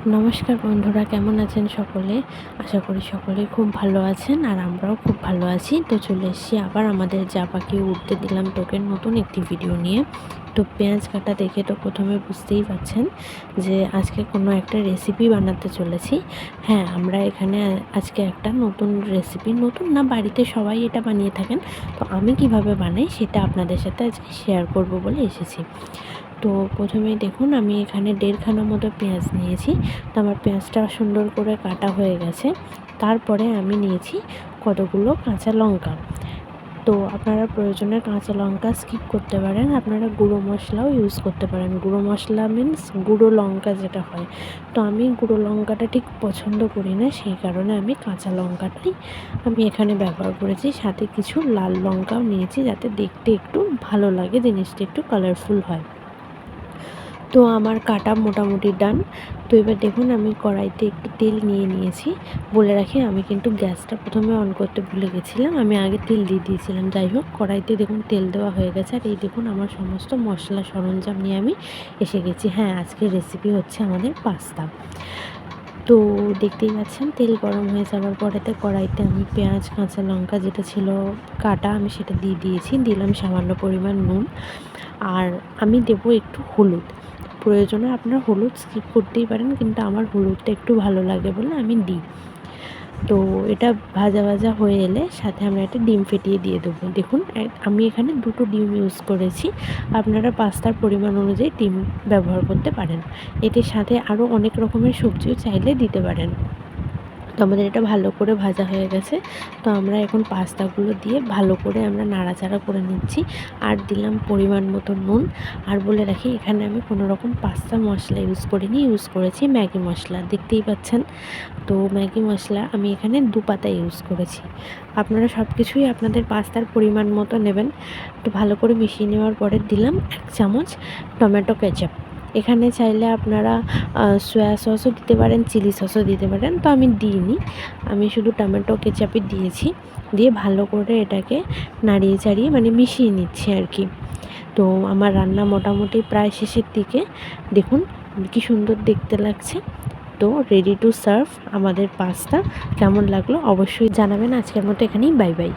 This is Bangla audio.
নমস্কার বন্ধুরা, কেমন আছেন সকলে? আশা করি সকলেই খুব ভালো আছেন আর আমরাও খুব ভালো আছি। তো চলে এসেছি আবার আমাদের যা পাখি উড়তে দিলাম তোকে নতুন একটি ভিডিও নিয়ে। তো পেঁয়াজ কাটা দেখে তো প্রথমে বুঝতেই পারছেন যে আজকে কোনো একটা রেসিপি বানাতে চলেছি। হ্যাঁ, আমরা এখানে আজকে একটা নতুন রেসিপি, নতুন না, বাড়িতে সবাই এটা বানিয়ে থাকেন। তো আমি কিভাবে বানাই সেটা আপনাদের সাথে আজকে শেয়ার করব বলে এসেছি। তো প্রথমেই দেখুন, আমি এখানে 1.5 খানা মতো পেঁয়াজ নিয়েছি। তো আমার পেঁয়াজটা সুন্দর করে কাটা হয়ে গেছে। তারপরে আমি নিয়েছি কতগুলো কাঁচা লঙ্কা। তো আপনারা প্রয়োজনে কাঁচা লঙ্কা স্কিপ করতে পারেন, আপনারা গুঁড়ো মশলাও ইউজ করতে পারেন। গুঁড়ো মশলা মিন্স গুঁড়ো লঙ্কা যেটা হয়। তো আমি গুঁড়ো লঙ্কাটা ঠিক পছন্দ করি না, সেই কারণে আমি কাঁচা লঙ্কাটাই এখানে ব্যবহার করেছি। সাথে কিছু লাল লঙ্কাও নিয়েছি, যাতে দেখতে একটু ভালো লাগে, জিনিসটা একটু কালারফুল হয়। তো আমার কাটা মোটামুটি ডান। তো এবার দেখুন, আমি কড়াইতে একটু তেল নিয়ে নিয়েছি। বলে রাখি, আমি কিন্তু গ্যাসটা প্রথমে অন করতে ভুলে গেছিলাম, আমি আগে তেল দিয়ে দিয়েছিলাম। যাই হোক, কড়াইতে দেখুন তেল দেওয়া হয়ে গেছে। আর এই দেখুন, আমার সমস্ত মশলা সরঞ্জাম নিয়ে আমি এসে গেছি। হ্যাঁ, আজকের রেসিপি হচ্ছে আমাদের পাস্তা। তো দেখতেই পাচ্ছেন, তেল গরম হয়ে যাওয়ার পরেতে কড়াইতে আমি পেঁয়াজ, কাঁচা লঙ্কা যেটা ছিল কাটা, আমি সেটা দিয়ে দিয়েছি। দিলাম সামান্য পরিমাণ নুন, আর আমি দেবো একটু হলুদ। প্রয়োজনে আপনারা হলুদ স্কিপ করতেই পারেন, কিন্তু আমার হলুদটা একটু ভালো লাগে বলে আমি দিই। তো এটা ভাজা ভাজা হয়ে এলে সাথে আমরা একটা ডিম ফেটিয়ে দিয়ে দেবো। দেখুন, আমি এখানে 2টো ডিম ইউজ করেছি। আপনারা পাস্তার পরিমাণ অনুযায়ী ডিম ব্যবহার করতে পারেন। এটির সাথে আরও অনেক রকমের সবজিও চাইলে দিতে পারেন। তো আমাদের এটা ভালো করে ভাজা হয়ে গেছে। তো আমরা এখন পাস্তাগুলো দিয়ে ভালো করে আমরা নাড়াচাড়া করে নিচ্ছি। আর দিলাম পরিমাণ মতো নুন। আর বলে রাখি, এখানে আমি কোনো রকম পাস্তা মশলা ইউজ করিনি, ইউজ করেছি ম্যাগি মশলা। দেখতেই পাচ্ছেন। তো ম্যাগি মশলা আমি এখানে 2 পাতা ইউজ করেছি। আপনারা সব কিছুই আপনাদের পাস্তার পরিমাণ মতো নেবেন। একটু ভালো করে মিশিয়ে নেওয়ার পরে দিলাম 1 চামচ টমেটো কেচাপ। এখানে চাইলে আপনারা সয়া সসও দিতে পারেন, চিলি সসও দিতে পারেন। তো আমি দিইনি, আমি শুধু টমেটো কেচাপই দিয়েছি। দিয়ে ভালো করে এটাকে নাড়িয়ে চাড়িয়ে মিশিয়ে নিচ্ছি আর কি। তো আমার রান্না মোটামুটি প্রায় শেষের দিকে। দেখুন কি সুন্দর দেখতে লাগছে। তো রেডি টু সার্ভ আমাদের পাস্তা। কেমন লাগলো অবশ্যই জানাবেন। আজকের মতো এখানেই বাই বাই।